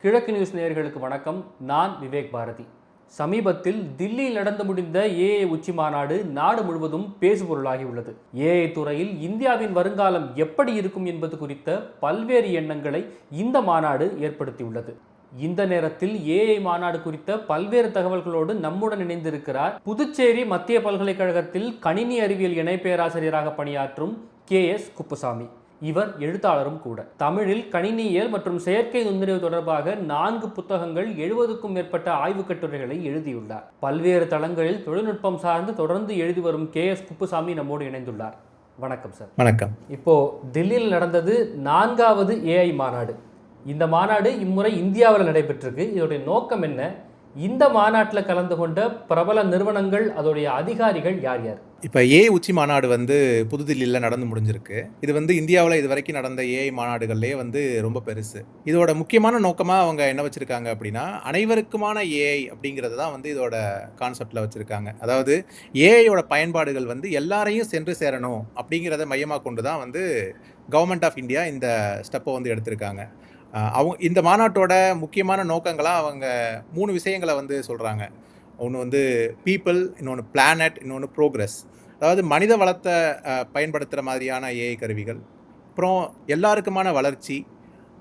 கிழக்கு நியூஸ் நேயர்களுக்கு வணக்கம். நான் விவேக் பாரதி. சமீபத்தில் தில்லியில் நடந்து முடிந்த ஏஐ உச்சி மாநாடு நாடு முழுவதும் பேசுபொருளாகியுள்ளது. ஏஐ துறையில் இந்தியாவின் வருங்காலம் எப்படி இருக்கும் என்பது குறித்த பல்வேறு எண்ணங்களை இந்த மாநாடு ஏற்படுத்தியுள்ளது. இந்த நேரத்தில் ஏஐ மாநாடு குறித்த பல்வேறு தகவல்களோடு நம்முடன் இணைந்திருக்கிறார் புதுச்சேரி மத்திய பல்கலைக்கழகத்தில் கணினி அறிவியல் இணை பேராசிரியராக பணியாற்றும் KS குப்புசாமி. இவர் எழுத்தாளரும் கூட. தமிழில் கணினியியல் மற்றும் செயற்கை நுண்ணறிவு தொடர்பாக 4 புத்தகங்கள், 70க்கும் மேற்பட்ட ஆய்வுக் கட்டுரைகளை எழுதியுள்ளார். பல்வேறு தளங்களில் தொழில்நுட்பம் சார்ந்து தொடர்ந்து எழுதி வரும் KS குப்புசாமி நம்மோடு இணைந்துள்ளார். வணக்கம் சார். வணக்கம். இப்போ தில்லியில் நடந்தது 4வது ஏஐ மாநாடு. இந்த மாநாடு இம்முறை இந்தியாவில் நடைபெற்றிருக்கு. இதோடைய நோக்கம் என்ன? இந்த மாநாட்டில் கலந்து கொண்ட பிரபல நிறுவனங்கள், அதோடைய அதிகாரிகள் யார் யார்? இப்போ ஏஐ உச்சி மாநாடு புதுதில்லியில் நடந்து முடிஞ்சிருக்கு. இது இந்தியாவில் இது வரைக்கும் நடந்த ஏஐ மாநாடுகள்லேயே ரொம்ப பெருசு. இதோட முக்கியமான நோக்கமாக அவங்க என்ன வச்சுருக்காங்க அப்படின்னா, அனைவருக்குமான ஏஐ அப்படிங்கிறது தான் இதோட கான்செப்டில் வச்சுருக்காங்க. அதாவது ஏஐயோட பயன்பாடுகள் எல்லாரையும் சென்று சேரணும் அப்படிங்கிறத மையமாக கொண்டு தான் கவர்மெண்ட் ஆஃப் இந்தியா இந்த ஸ்டெப்பை எடுத்திருக்காங்க. அவங்க இந்த மாநாட்டோட முக்கியமான நோக்கங்களாக அவங்க 3 விஷயங்களை சொல்கிறாங்க. ஒன்று பீப்புள், இன்னொன்று பிளானட், இன்னொன்று ப்ரோக்ரஸ். அதாவது மனித வளத்தை பயன்படுத்துகிற மாதிரியான ஏஐ கருவிகள், அப்புறம் எல்லாருக்குமான வளர்ச்சி,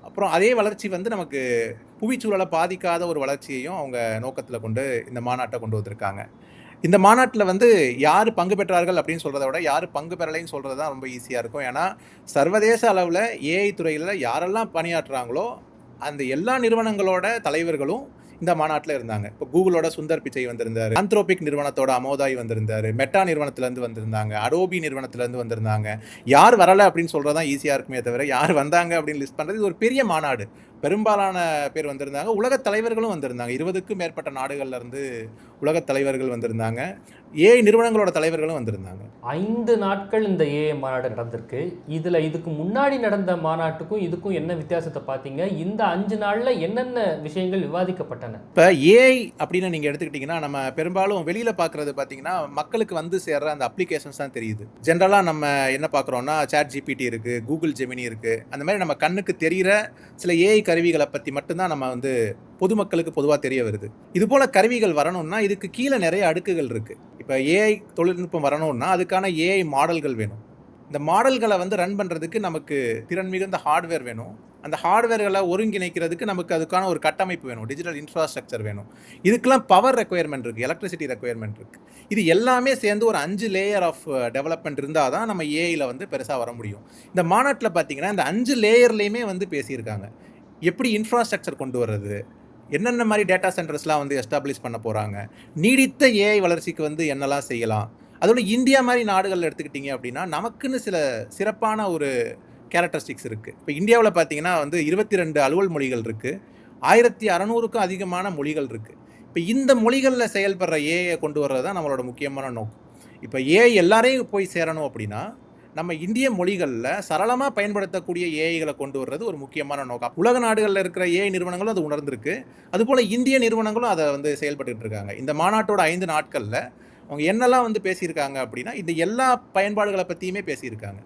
அப்புறம் அதே வளர்ச்சி நமக்கு புவிச்சூழலை பாதிக்காத ஒரு வளர்ச்சியையும் அவங்க நோக்கத்தில் கொண்டு இந்த மாநாட்டை கொண்டு வந்திருக்காங்க. இந்த மாநாட்டில் யார் பங்கு பெற்றார்கள் அப்படின்னு சொல்கிறத விட யார் பங்கு பெறலைன்னு சொல்கிறது தான் ரொம்ப ஈஸியாக இருக்கும். ஏன்னா சர்வதேச அளவில் ஏஐ துறையில் யாரெல்லாம் பணியாற்றுறாங்களோ அந்த எல்லா நிறுவனங்களோட தலைவர்களும் இந்த மாநாட்டில் இருந்தாங்க. இப்போ கூகுளோட சுந்தர் பிச்சை வந்திருந்தார், ஆந்த்ரோபிக் நிறுவனத்தோட அமோதாய் வந்திருந்தார், மெட்டா நிறுவனத்திலேருந்து வந்திருந்தாங்க, அடோபி நிறுவனத்திலேருந்து வந்திருந்தாங்க. யார் வரலை அப்படின்னு சொல்கிறது தான் ஈஸியாக இருக்குமே தவிர யார் வந்தாங்க அப்படின்னு லிஸ்ட் பண்ணுறது இது ஒரு பெரிய மாநாடு. பெரும்பாலான பேர் வந்திருந்தாங்க. உலகத் தலைவர்களும் வந்திருந்தாங்க. 20க்கும் மேற்பட்ட நாடுகள்லேருந்து உலகத் தலைவர்கள் வந்திருந்தாங்க. ஏஐ நிறுவனங்களோட தலைவர்களும் வந்திருந்தாங்க. 5 நாட்கள் இந்த ஏஐ மாநாடு நடந்திருக்கு. இதுக்கு முன்னாடி நடந்த மாநாட்டுக்கும் இதுக்கும் என்ன வித்தியாசத்தை பார்த்தீங்க? இந்த 5 நாளில் என்னென்ன விஷயங்கள் விவாதிக்கப்பட்டன? இப்போ ஏஐ அப்படின்னு நீங்கள் எடுத்துக்கிட்டிங்கன்னா, நம்ம பெரும்பாலும் வெளியில் பார்க்குறது பார்த்தீங்கன்னா மக்களுக்கு சேர்ற அந்த அப்ளிகேஷன்ஸ் தான் தெரியுது. ஜென்ரலாக நம்ம என்ன பார்க்குறோன்னா, ChatGPT இருக்குது, கூகுள் ஜெமினி இருக்குது. அந்த மாதிரி நம்ம கண்ணுக்கு தெரிகிற சில ஏஐ கருவிகளை பற்றி மட்டும்தான் நம்ம பொதுமக்களுக்கு பொதுவாக தெரிய வருது. இது போல் கருவிகள் வரணும்னா இதுக்கு கீழே நிறைய அடுக்குகள் இருக்குது. இப்போ ஏஐ தொழில்நுட்பம் வரணும்னா அதுக்கான ஏஐ மாடல்கள் வேணும். இந்த மாடல்களை ரன் பண்ணுறதுக்கு நமக்கு திறன் மிகுந்த ஹார்ட்வேர் வேணும். அந்த ஹார்ட்வேர்களை ஒருங்கிணைக்கிறதுக்கு நமக்கு அதுக்கான ஒரு கட்டமைப்பு வேணும், டிஜிட்டல் இன்ஃப்ராஸ்ட்ரக்சர் வேணும். இதுக்கெல்லாம் பவர் ரெக்குயர்மெண்ட் இருக்குது, எலக்ட்ரிசிட்டி ரெக்குயர்மெண்ட் இருக்குது. இது எல்லாமே சேர்ந்து ஒரு 5 லேயர் ஆஃப் டெவலப்மெண்ட் இருந்தால் தான் நம்ம ஏஐயில் பெருசாக வர முடியும். இந்த மாநாட்டில் பார்த்தீங்கன்னா இந்த 5 லேயர்லேயுமே பேசியிருக்காங்க. எப்படி இன்ஃப்ராஸ்ட்ரக்சர் கொண்டு வர்றது, என்னென்ன மாதிரி டேட்டா சென்டர்ஸ்லாம் எஸ்டாப்ளிஷ் பண்ண போகிறாங்க, நீடித்த ஏஐ வளர்ச்சிக்கு என்னெல்லாம் செய்யலாம். அதோட இந்தியா மாதிரி நாடுகள் எடுத்துக்கிட்டிங்க அப்படின்னா நமக்குன்னு சில சிறப்பான ஒரு கேரக்டரிஸ்டிக்ஸ் இருக்குது. இப்போ இந்தியாவில் பார்த்தீங்கன்னா 22 அலுவல் மொழிகள் இருக்குது, 1600க்கும் அதிகமான மொழிகள் இருக்குது. இப்போ இந்த மொழிகளில் செயல்படுற ஏஐயை கொண்டு வர்றது தான் நம்மளோட முக்கியமான நோக்கம். இப்போ ஏஐ எல்லாரையும் போய் சேரணும் அப்படின்னா நம்ம இந்திய மொழிகளில் சரளமாக பயன்படுத்தக்கூடிய ஏஐகளை கொண்டு வர்றது ஒரு முக்கியமான நோக்கம். உலக நாடுகளில் இருக்கிற ஏஐ நிறுவனங்களும் அது உணர்ந்திருக்கு. அதுபோல் இந்திய நிறுவனங்களும் அதை செயல்பட்டு இருக்காங்க. இந்த மாநாட்டோட 5 நாட்களில் அவங்க என்னெல்லாம் பேசியிருக்காங்க அப்படின்னா இந்த எல்லா பயன்பாடுகளை பற்றியுமே பேசியிருக்காங்க.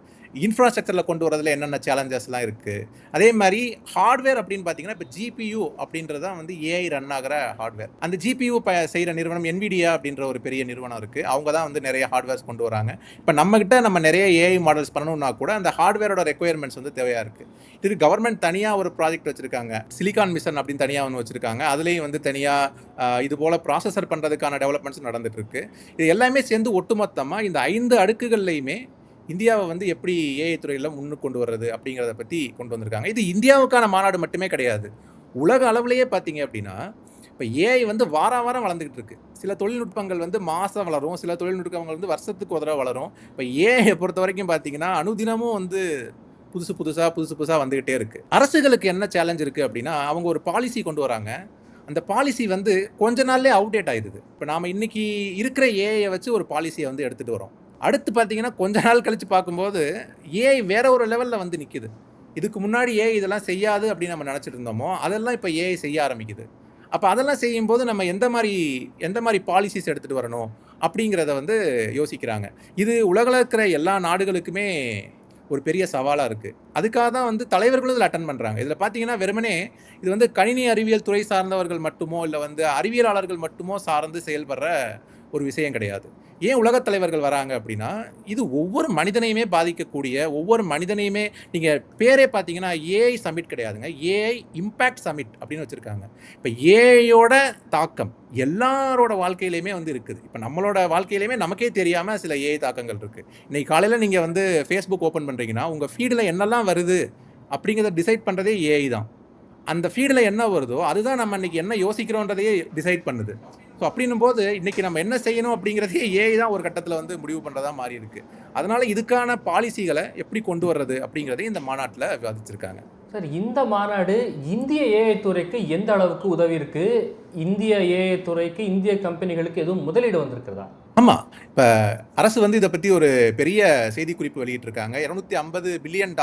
இன்ஃப்ராஸ்ட்ரக்சரில் கொண்டு வரதுல என்னென்ன சேலஞ்சஸ்லாம் இருக்குது. அதே மாதிரி ஹார்ட்வேர் அப்படின்னு பார்த்தீங்கன்னா இப்போ GPU அப்படின்றது தான் ஏஐ ரன் ஆகிற ஹார்ட்வேர். அந்த GPU செய்கிற நிறுவனம் NVIDIA அப்படின்ற ஒரு பெரிய நிறுவனம் இருக்குது. அவங்க தான் நிறைய ஹார்ட்வேர்ஸ் கொண்டு வராங்க. இப்போ நம்மகிட்ட நம்ம நிறைய ஏஐ மாடல்ஸ் பண்ணணும்னா கூட அந்த ஹார்ட்வேரோட ரெக்குயர்மெண்ட்ஸ் தேவையாக இருக்குது. இதுக்கு கவர்மெண்ட் தனியாக ஒரு ப்ராஜெக்ட் வச்சுருக்காங்க, சிலிகான் மிஷன் அப்படின்னு தனியாக ஒன்று வச்சுருக்காங்க. அதுலேயும் தனியாக இது போல் ப்ராசஸர் பண்ணுறதுக்கான டெவலப்மெண்ட்ஸ் நடந்துட்டு இருக்கு. இது எல்லாமே சேர்ந்து ஒட்டுமொத்தமாக இந்த 5 அடுக்குகள்லையுமே இந்தியாவை எப்படி ஏஐ துறையில் முன்னுக்கு கொண்டு வர்றது அப்படிங்கிறத பற்றி கொண்டு வந்திருக்காங்க. இது இந்தியாவுக்கான மாநாடு மட்டுமே கிடையாது. உலக அளவுலேயே பார்த்தீங்க அப்படின்னா இப்போ ஏஐ வாரம் வளர்ந்துக்கிட்டு இருக்கு. சில தொழில்நுட்பங்கள் மாதம் வளரும், சில தொழில்நுட்பங்கள் வருஷத்துக்கு ஒரு தடவை வளரும். இப்போ ஏஐயை பொறுத்த வரைக்கும் பார்த்தீங்கன்னா அனுதினமும் புதுசாக வந்துக்கிட்டே இருக்குது. அரசுகளுக்கு என்ன சேலஞ்ச் இருக்குது அப்படின்னா அவங்க ஒரு பாலிசி கொண்டு வராங்க. அந்த பாலிசி கொஞ்ச நாள்லேயே அவுடேட் ஆயிடுது. இப்போ நாம் இன்றைக்கி இருக்கிற ஏஐயை வச்சு ஒரு பாலிசியை எடுத்துகிட்டு வரோம். அடுத்து பார்த்தீங்கன்னா கொஞ்ச நாள் கழித்து பார்க்கும்போது ஏஐ வேற ஒரு லெவலில் நிற்கிது. இதுக்கு முன்னாடி ஏஐ இதெல்லாம் செய்யாது அப்படின்னு நம்ம நினச்சிட்டு இருந்தோமோ அதெல்லாம் இப்போ ஏஐ செய்ய ஆரம்பிக்குது. அப்போ அதெல்லாம் செய்யும்போது நம்ம எந்த மாதிரி பாலிசிஸ் எடுத்துகிட்டு வரணும் அப்படிங்கிறத யோசிக்கிறாங்க. இது உலகில் இருக்கிற எல்லா நாடுகளுக்குமே ஒரு பெரிய சவாலாக இருக்குது. அதுக்காக தான் வந்து தலைவர்களும் இதில் அட்டன் பண்ணுறாங்க. இதில் பார்த்தீங்கன்னா வெறுமனே இது வந்து கணினி அறிவியல் துறை சார்ந்தவர்கள் மட்டுமோ இல்லை வந்து அறிவியலாளர்கள் மட்டுமோ சார்ந்து செயல்படுற ஒரு விஷயம் கிடையாது. ஏன் உலகத் தலைவர்கள் வராங்க அப்படின்னா, இது ஒவ்வொரு மனிதனையுமே பாதிக்கக்கூடிய, ஒவ்வொரு மனிதனையுமே நீங்கள் பேரே பார்த்தீங்கன்னா ஏஐ சமிட் கிடையாதுங்க. ஏஐ இம்பேக்ட் சமிட் அப்படின்னு வச்சுருக்காங்க. இப்போ ஏஐயோட தாக்கம் எல்லாரோட வாழ்க்கையிலையுமே வந்து இருக்குது. இப்போ நம்மளோட வாழ்க்கையிலையுமே நமக்கே தெரியாமல் சில ஏஐ தாக்கங்கள் இருக்குது. இன்னைக்கு காலையில் நீங்கள் வந்து ஃபேஸ்புக் ஓப்பன் பண்ணுறீங்கன்னா, உங்கள் ஃபீடில் என்னெல்லாம் வருது அப்படிங்கிறத டிசைட் பண்ணுறதே ஏஐ தான். அந்த ஃபீடில் என்ன வருதோ அதுதான் நம்ம இன்னைக்கு என்ன யோசிக்கிறோன்றதையே டிசைட் பண்ணுது. ஸோ அப்படின்னும் போது இன்னைக்கு நம்ம என்ன செய்யணும் அப்படிங்கிறதையே ஏஐ தான் ஒரு கட்டத்தில் வந்து முடிவு பண்ணுறதா மாறி இருக்கு. அதனால இதுக்கான பாலிசிகளை எப்படி கொண்டு வர்றது அப்படிங்கிறதையும் இந்த மாநாட்டில் விவாதிச்சிருக்காங்க. சார், இந்த மாநாடு இந்திய ஏஐ துறைக்கு எந்த அளவுக்கு உதவி இருக்கு? இந்திய ஏஐ துறைக்கு இந்திய கம்பெனிகளுக்கு எதுவும் முதலீடு வந்திருக்கிறதா? ஆமாம், இப்போ அரசு வந்து இதை பற்றி ஒரு பெரிய செய்திக்குறிப்பு வெளியிட்டிருக்காங்க. $250 பில்லியன்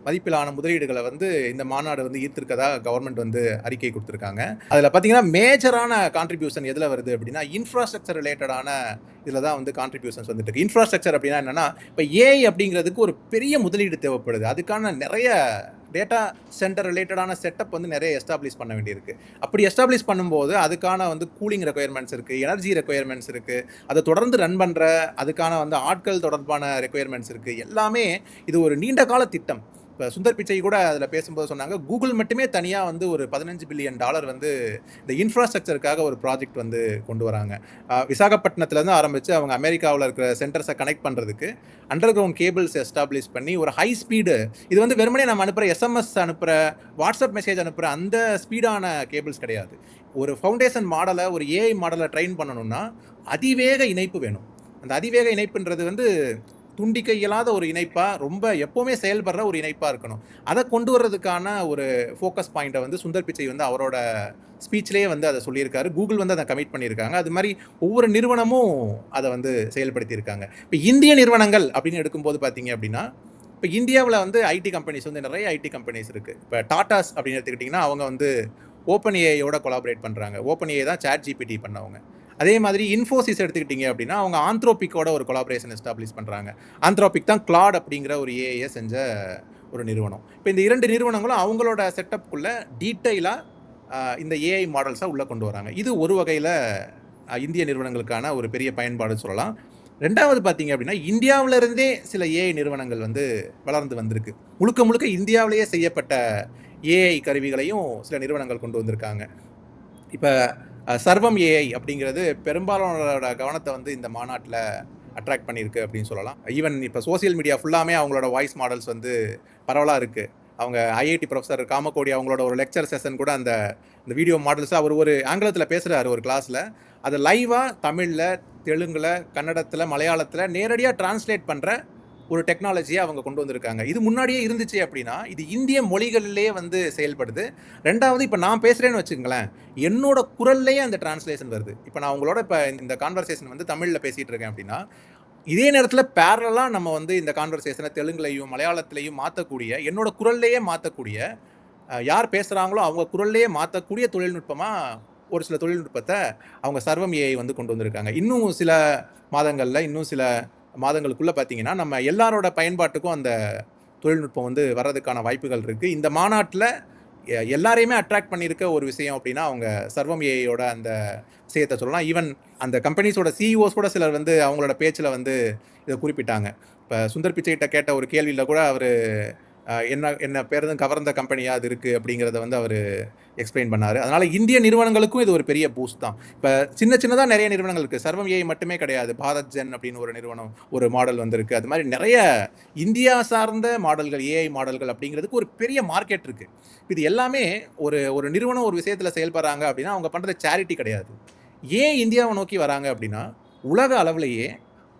மதிப்பிலான முதலீடுகளை வந்து இந்த மாநாடு வந்து ஈர்த்திருக்கதா கவர்மெண்ட் வந்து அறிக்கை கொடுத்துருக்காங்க. அதில் பார்த்தீங்கன்னா மேஜரான கான்ட்ரிபியூஷன் எதில் வருது அப்படின்னா இன்ஃப்ராஸ்ட்ரக்சர் ரிலேட்டடான இதில் தான் வந்து கான்ட்ரிபியூஷன்ஸ் வந்துட்டு இருக்கு. இன்ஃப்ராஸ்ட்ரக்சர் அப்படின்னா என்னென்னா, இப்போ ஏஐ அப்படிங்கிறதுக்கு ஒரு பெரிய முதலீடு தேவைப்படுது. அதுக்கான நிறைய டேட்டா சென்டர் ரிலேட்டடான செட்டப் வந்து நிறைய எஸ்டாப்ளிஷ் பண்ண வேண்டியிருக்கு. அப்படி எஸ்டாப்ளிஷ் பண்ணும்போது அதுக்கான வந்து கூலிங் ரெக்குயர்மெண்ட்ஸ் இருக்குது, எனர்ஜி ரெக்குயர்மெண்ட்ஸ் இருக்குது, அதை தொடர்ந்து ரன் பண்ணுற அதுக்கான வந்து ஆட்கள் தொடர்பான ரெக்குயர்மெண்ட்ஸ் இருக்குது. எல்லாமே இது ஒரு நீண்ட கால திட்டம். இப்போ சுந்தர் பிச்சை கூட அதில் பேசும்போது சொன்னாங்க, கூகுள் மட்டுமே தனியாக வந்து ஒரு $15 பில்லியன் வந்து இந்த இன்ஃப்ராஸ்ட்ரக்சருக்காக ஒரு ப்ராஜெக்ட் வந்து கொண்டு வராங்க. விசாகப்பட்டினத்துலேருந்து ஆரம்பித்து அவங்க அமெரிக்காவில் இருக்கிற சென்டர்ஸை கனெக்ட் பண்ணுறதுக்கு அண்டர் கிரவுண்ட் கேபிள்ஸ் எஸ்டாப்ளிஷ் பண்ணி ஒரு ஹை ஸ்பீடு, இது வந்து வெறுமனே நம்ம அனுப்புகிற எஸ்எம்எஸ் அனுப்புகிற வாட்ஸ்அப் மெசேஜ் அனுப்புகிற அந்த ஸ்பீடான கேபிள்ஸ் கிடையாது. ஒரு ஃபவுண்டேஷன் மாடலை, ஒரு ஏஐ மாடலை ட்ரெயின் பண்ணணும்னா அதிவேக இணைப்பு வேணும். அந்த அதிவேக இணைப்புன்றது வந்து துண்டிக்க இயலாத ஒரு இணைப்பாக, ரொம்ப எப்போவுமே செயல்படுற ஒரு இணைப்பாக இருக்கணும். அதை கொண்டு வர்றதுக்கான ஒரு ஃபோக்கஸ் பாயிண்ட்டை வந்து சுந்தர் பிச்சை வந்து அவரோட ஸ்பீச்லேயே வந்து அதை சொல்லியிருக்காரு. கூகுள் வந்து அதை கமிட் பண்ணியிருக்காங்க. அது மாதிரி ஒவ்வொரு நிறுவனமும் அதை வந்து செயல்படுத்தியிருக்காங்க. இப்போ இந்திய நிறுவனங்கள் அப்படின்னு எடுக்கும்போது பார்த்தீங்க அப்படின்னா, இப்போ இந்தியாவில் வந்து ஐடி கம்பெனிஸ் வந்து நிறைய ஐடி கம்பெனிஸ் இருக்குது. இப்போ டாட்டாஸ் அப்படின்னு எடுத்துக்கிட்டிங்கன்னா அவங்க வந்து ஓப்பன் ஏஐயோட கொலாபரேட் பண்ணுறாங்க. ஓப்பன் ஏஐ தான் சாட் ஜிபிடி பண்ணவங்க. அதே மாதிரி இன்ஃபோசிஸ் எடுத்துக்கிட்டிங்க அப்படின்னா அவங்க ஆந்த்ரோபிக்கோட ஒரு கொலாபரேஷன் எஸ்டாப்ளிஷ் பண்ணுறாங்க. ஆந்த்ரோபிக் தான் கிளாட் அப்படிங்கிற ஒரு ஏஐயை செஞ்ச ஒரு நிறுவனம். இப்போ இந்த 2 நிறுவனங்களும் அவங்களோட செட்டப்புக்குள்ளே டீட்டெயிலாக இந்த ஏஐ மாடல்ஸை உள்ளே கொண்டு வராங்க. இது ஒரு வகையில் இந்திய நிறுவனங்களுக்கான ஒரு பெரிய பயன்பாடு சொல்லலாம். ரெண்டாவது பார்த்தீங்க அப்படின்னா, இந்தியாவிலிருந்தே சில ஏஐ நிறுவனங்கள் வந்து வளர்ந்து வந்திருக்கு. முழுக்க முழுக்க இந்தியாவிலேயே செய்யப்பட்ட ஏஐ கருவிகளையும் சில நிறுவனங்கள் கொண்டு வந்திருக்காங்க. இப்போ சர்வம் ஏஐ அப்படிங்கிறது பெரும்பாலானோட கவனத்தை வந்து இந்த மாநாட்டில் அட்ராக்ட் பண்ணியிருக்கு அப்படின்னு சொல்லலாம். ஈவன் இப்போ சோசியல் மீடியா ஃபுல்லாமே அவங்களோட வாய்ஸ் மாடல்ஸ் வந்து பரவலாக இருக்குது. அவங்க ஐஐடி ப்ரொஃபஸர் காமகோடி அவங்களோட ஒரு லெக்சர் செஷன் கூட அந்த வீடியோ மாடல்ஸை அவர் ஒரு ஆங்கிலத்தில் பேசுகிறாரு ஒரு கிளாஸில். அதை லைவாக தமிழில், தெலுங்கில், கன்னடத்தில், மலையாளத்தில் நேரடியாக டிரான்ஸ்லேட் பண்ணுற ஒரு டெக்னாலஜியை அவங்க கொண்டு வந்திருக்காங்க. இது முன்னாடியே இருந்துச்சு அப்படின்னா இது இந்திய மொழிகளிலே வந்து செயல்படுது. ரெண்டாவது, இப்போ நான் பேசுகிறேன்னு வச்சுங்களேன், என்னோட குரல்லையே அந்த டிரான்ஸ்லேஷன் வருது. இப்போ நான் உங்களோட இப்போ இந்த கான்வர்சேஷன் வந்து தமிழில் பேசிகிட்டு இருக்கேன் அப்படின்னா, இதே நேரத்தில் பேரலாக நம்ம வந்து இந்த கான்வர்சேஷனை தெலுங்குலையும் மலையாளத்திலையும் மாற்றக்கூடிய, என்னோட குரல்லையே மாற்றக்கூடிய, யார் பேசுகிறாங்களோ அவங்க குரல்லையே மாற்றக்கூடிய தொழில்நுட்பமாக ஒரு சில தொழில்நுட்பத்தை அவங்க சர்வம் ஏஐ வந்து கொண்டு வந்திருக்காங்க. இன்னும் சில மாதங்களில், இன்னும் சில மாதங்களுக்குள்ளே பார்த்தீங்கன்னா நம்ம எல்லாரோட பயன்பாட்டுக்கும் அந்த தொழில்நுட்பம் வந்து வர்றதுக்கான வாய்ப்புகள் இருக்குது. இந்த மாநாட்டில் எல்லாரையுமே அட்ராக்ட் பண்ணியிருக்க ஒரு விஷயம் அப்படின்னா அவங்க சர்வம் ஏஐயோட அந்த விஷயத்தை சொல்லலாம். ஈவன் அந்த கம்பெனிஸோட சிஇஓஸ் கூட சிலர் வந்து அவங்களோட பேச்சில் வந்து இதை குறிப்பிட்டாங்க. இப்போ சுந்தர் பிச்சைகிட்ட கேட்ட ஒரு கேள்வியில் கூட அவர் என்ன பேருந்தும் கவர்ந்த கம்பெனியாக அது இருக்குது அப்படிங்கிறத வந்து அவர் எக்ஸ்பிளைன் பண்ணார். அதனால் இந்திய நிறுவனங்களுக்கும் இது ஒரு பெரிய பூஸ்ட் தான். இப்போ சின்னதாக நிறைய நிறுவனங்கள் இருக்குது. சர்வம் ஏஐ மட்டுமே கிடையாது. பாரத் ஜென் அப்படின்னு ஒரு நிறுவனம், ஒரு மாடல் வந்திருக்கு. அது மாதிரி நிறைய இந்தியா சார்ந்த மாடல்கள், ஏஐ மாடல்கள் அப்படிங்கிறதுக்கு ஒரு பெரிய மார்க்கெட் இருக்குது. இது எல்லாமே ஒரு நிறுவனம் ஒரு விஷயத்தில் செயல்படுறாங்க அப்படின்னா அவங்க பண்ணுறது சேரிட்டி கிடையாது. ஏன் இந்தியாவை நோக்கி வராங்க அப்படின்னா, உலக அளவிலேயே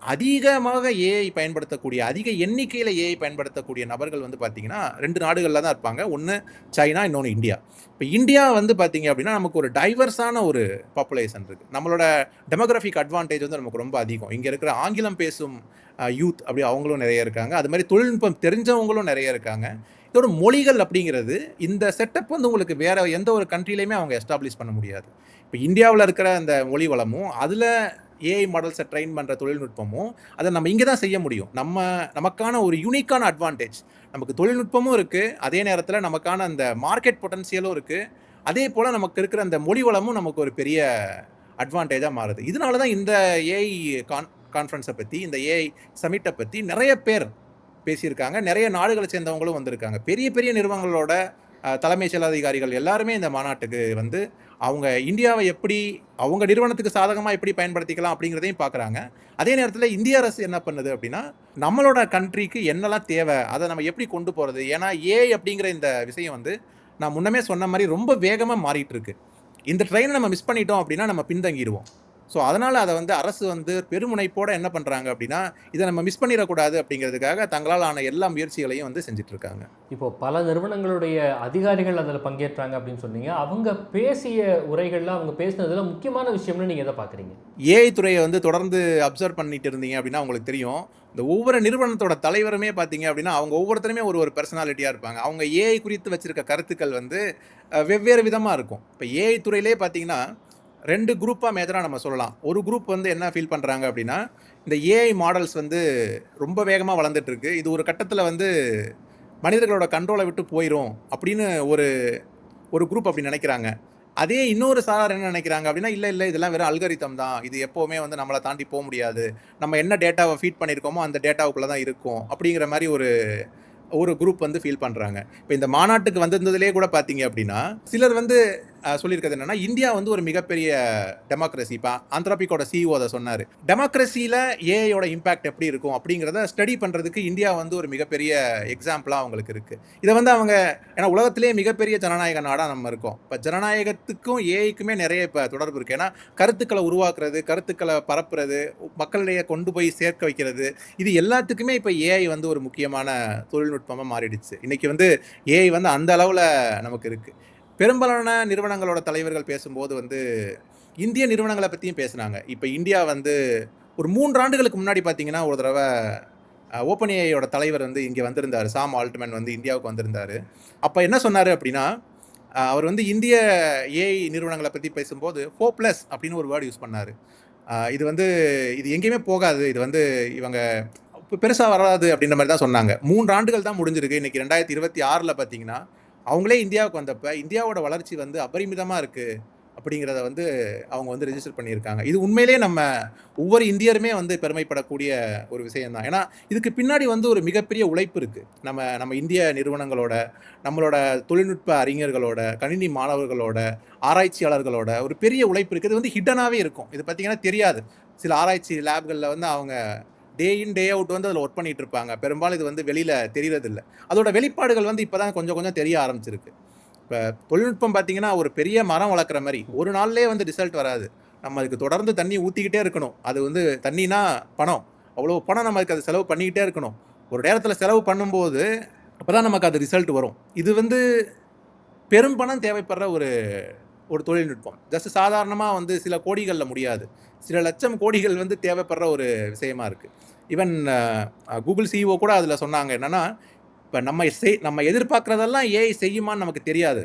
அதிகமாக ஏஐ பயன்படுத்தக்கூடிய, அதிக எண்ணிக்கையில் ஏஐ பயன்படுத்தக்கூடிய நபர்கள் வந்து பார்த்திங்கன்னா 2 நாடுகளில் தான் இருப்பாங்க. ஒன்று சைனா, இன்னொன்று இந்தியா. இப்போ இந்தியா வந்து பார்த்திங்க அப்படின்னா நமக்கு ஒரு டைவர்ஸான ஒரு பாப்புலேஷன் இருக்குது. நம்மளோட டெமோகிராஃபிக் அட்வான்டேஜ் வந்து நமக்கு ரொம்ப அதிகம். இங்கே இருக்கிற ஆங்கிலம் பேசும் யூத் அப்படி அவங்களும் நிறைய இருக்காங்க. அது மாதிரி தொழில்நுட்பம் தெரிஞ்சவங்களும் நிறைய இருக்காங்க. இதோட மொழிகள் அப்படிங்கிறது, இந்த செட்டப் வந்து உங்களுக்கு வேறு எந்த ஒரு கண்ட்ரிலையுமே அவங்க எஸ்டாப்ளிஷ் பண்ண முடியாது. இப்போ இந்தியாவில் இருக்கிற அந்த மொழி வளமும் அதில் ஏஐ மாடல்ஸை ட்ரெயின் பண்ணுற தொழில்நுட்பமும் அதை நம்ம இங்கே தான் செய்ய முடியும். நமக்கான ஒரு யூனிக்கான அட்வான்டேஜ், நமக்கு தொழில்நுட்பமும் இருக்குது, அதே நேரத்தில் நமக்கான அந்த மார்க்கெட் பொட்டன்சியலும் இருக்குது, அதே போல் நமக்கு இருக்கிற அந்த மொழி வளமும் நமக்கு ஒரு பெரிய அட்வான்டேஜாக மாறுது. இதனால தான் இந்த ஏஐ கான்ஃபரன்ஸை பற்றி, இந்த ஏஐ சமிட்டை பற்றி நிறைய பேர் பேசியிருக்காங்க. நிறைய நாடுகளை சேர்ந்தவங்களும் வந்திருக்காங்க. பெரிய பெரிய நிறுவனங்களோட தலைமைச் செயல் அதிகாரிகள் எல்லாருமே இந்த மாநாட்டுக்கு வந்து அவங்க இந்தியாவை எப்படி அவங்க நிறுவனத்துக்கு சாதகமாக எப்படி பயன்படுத்திக்கலாம் அப்படிங்கிறதையும் பார்க்குறாங்க. அதே நேரத்தில் இந்திய அரசு என்ன பண்ணுது அப்படின்னா, நம்மளோட கண்ட்ரிக்கு என்னெல்லாம் தேவை, அதை நம்ம எப்படி கொண்டு போகிறது. ஏன்னா ஏஐ அப்படிங்கிற இந்த விஷயம் வந்து நான் முன்னமே சொன்ன மாதிரி ரொம்ப வேகமாக மாறிட்டு இருக்கு. இந்த ட்ரெயினை நம்ம மிஸ் பண்ணிட்டோம் அப்படின்னா நம்ம பின்தங்கிடுவோம். ஸோ அதனால் அதை வந்து அரசு வந்து பெருமுனைப்போடு என்ன பண்ணுறாங்க அப்படின்னா, இதை நம்ம மிஸ் பண்ணிடக்கூடாது அப்படிங்கிறதுக்காக தங்களால் ஆன எல்லா முயற்சிகளையும் வந்து செஞ்சிட்ருக்காங்க. இப்போது பல நிறுவனங்களுடைய அதிகாரிகள் அதில் பங்கேற்றாங்க அப்படின்னு சொன்னீங்க. அவங்க பேசிய உரைகளில் அவங்க பேசினதில் முக்கியமான விஷயம்னு நீங்கள் எதை பார்க்குறீங்க? ஏஐ துறையை வந்து தொடர்ந்து அப்சர்வ் பண்ணிட்டு இருந்தீங்க அப்படின்னா உங்களுக்கு தெரியும், இந்த ஒவ்வொரு நிறுவனத்தோட தலைவருமே பார்த்தீங்க அப்படின்னா அவங்க ஒவ்வொருத்தருமே ஒரு பர்சனாலிட்டியாக இருப்பாங்க. அவங்க ஏஐ குறித்து வச்சுருக்க கருத்துக்கள் வந்து வெவ்வேறு விதமாக இருக்கும். இப்போ ஏஐ துறையிலே பார்த்தீங்கன்னா 2 குரூப்பாக மேஜராக நம்ம சொல்லலாம். ஒரு குரூப் வந்து என்ன ஃபீல் பண்ணுறாங்க அப்படின்னா, இந்த ஏஐ மாடல்ஸ் வந்து ரொம்ப வேகமாக வளர்ந்துட்டுருக்கு, இது ஒரு கட்டத்தில் வந்து மனிதர்களோட கண்ட்ரோலை விட்டு போயிடும் அப்படின்னு ஒரு குரூப் அப்படி நினைக்கிறாங்க. அதே இன்னொரு சாரார் என்ன நினைக்கிறாங்க அப்படின்னா, இல்லை இதெல்லாம் வெறும் அல்காரிதம் தான், இது எப்போவுமே வந்து நம்மளை தாண்டி போக முடியாது, நம்ம என்ன டேட்டாவை ஃபீட் பண்ணியிருக்கோமோ அந்த டேட்டாவுக்குள்ளே தான் இருக்கும் அப்படிங்கிற மாதிரி ஒரு குரூப் வந்து ஃபீல் பண்ணுறாங்க. இப்போ இந்த மாநாட்டுக்கு வந்திருந்ததுலேயே கூட பார்த்தீங்க அப்படின்னா சிலர் வந்து சொல்லியிருக்கிறது என்னென்னா, இந்தியா வந்து ஒரு மிகப்பெரிய டெமோக்ரஸி. இப்போ ஆந்த்ராபிக்கோட சிஇஓ அதை சொன்னார். டெமோக்ரஸியில் ஏஐயோட இம்பேக்ட் எப்படி இருக்கும் அப்படிங்கிறத ஸ்டடி பண்ணுறதுக்கு இந்தியா வந்து ஒரு மிகப்பெரிய எக்ஸாம்பிளாக அவங்களுக்கு இருக்குது. இதை வந்து அவங்க ஏன்னா உலகத்திலேயே மிகப்பெரிய ஜனநாயக நாடாக நம்ம இருக்கோம். இப்போ ஜனநாயகத்துக்கும் ஏஐக்குமே நிறைய இப்போ தொடர்பு இருக்குது. ஏன்னா கருத்துக்களை உருவாக்குறது, கருத்துக்களை பரப்புறது, மக்களிடையே கொண்டு போய் சேர்க்க வைக்கிறது, இது எல்லாத்துக்குமே இப்போ ஏஐ வந்து ஒரு முக்கியமான தொழில்நுட்பமாக மாறிடுச்சு. இன்றைக்கி வந்து ஏஐ வந்து அந்த அளவில் நமக்கு இருக்குது. பெரும்பாலான நிறுவனங்களோட தலைவர்கள் பேசும்போது வந்து இந்திய நிறுவனங்களை பற்றியும் பேசுனாங்க. இப்போ இந்தியா வந்து ஒரு 3 ஆண்டுகளுக்கு முன்னாடி பார்த்தீங்கன்னா ஒரு தடவை ஓப்பன் ஏஐயோட தலைவர் வந்து இங்கே வந்திருந்தார். சாம் ஆல்ட்மேன் வந்து இந்தியாவுக்கு வந்திருந்தார். அப்போ என்ன சொன்னார் அப்படின்னா, அவர் வந்து இந்திய ஏஐ நிறுவனங்களை பற்றி பேசும்போது ஹோப்லெஸ் அப்படின்னு ஒரு வேர்டு யூஸ் பண்ணார். இது வந்து இது எங்கேயுமே போகாது, இது வந்து இவங்க பெருசாக வராது அப்படின்ற மாதிரி தான் சொன்னாங்க. 3 ஆண்டுகள் தான் முடிஞ்சிருக்கு. இன்றைக்கி 2026 பார்த்தீங்கன்னா அவங்களே இந்தியாவுக்கு வந்தப்போ இந்தியாவோட வளர்ச்சி வந்து அபரிமிதமாக இருக்குது அப்படிங்கிறத வந்து அவங்க வந்து ரெஜிஸ்டர் பண்ணியிருக்காங்க. இது உண்மையிலே நம்ம ஒவ்வொரு இந்தியருமே வந்து பெருமைப்படக்கூடிய ஒரு விஷயம்தான். ஏன்னா இதுக்கு பின்னாடி வந்து ஒரு மிகப்பெரிய உழைப்பு இருக்குது. நம்ம இந்திய நிறுவனங்களோட, நம்மளோட தொழில்நுட்ப அறிஞர்களோட, கணினி மாணவர்களோட, ஆராய்ச்சியாளர்களோட ஒரு பெரிய உழைப்பு இருக்குது. இது வந்து ஹிட்டனாகவே இருக்கும். இது பார்த்திங்கன்னா தெரியாது. சில ஆராய்ச்சி லேப்களில் வந்து அவங்க டே இன் டே அவுட் வந்து அதில் ஒர்க் பண்ணிகிட்டு இருப்பாங்க. பெரும்பாலும் இது வந்து வெளியில் தெரியறதில்லை. அதோட வெளிப்பாடுகள் வந்து இப்போ தான் கொஞ்சம் தெரிய ஆரம்பிச்சிருக்கு. இப்போ தொழில்நுட்பம் பார்த்திங்கன்னா ஒரு பெரிய மரம் வளர்க்குற மாதிரி ஒரு நாள்லேயே வந்து ரிசல்ட் வராது. நம்ம அதுக்கு தொடர்ந்து தண்ணி ஊற்றிக்கிட்டே இருக்கணும். அது வந்து தண்ணினா பணம், அவ்வளோ பணம் நம்ம அதுக்கு அது செலவு பண்ணிக்கிட்டே இருக்கணும். ஒரு நேரத்தில் செலவு பண்ணும்போது அப்போ தான் நமக்கு அது ரிசல்ட் வரும். இது வந்து பெரும் பணம் தேவைப்படுற ஒரு தொழில்நுட்பம். ஜஸ்ட் சாதாரணமாக வந்து சில கோடிகளில் முடியாது, சில லட்சம் கோடிகள் வந்து தேவைப்படுற ஒரு விஷயமா இருக்குது. ஈவன் கூகுள் சிஇஓ கூட அதில் சொன்னாங்க என்னென்னா, இப்போ நம்ம எதிர்பார்க்குறதெல்லாம் ஏஐ செய்யுமான்னு நமக்கு தெரியாது.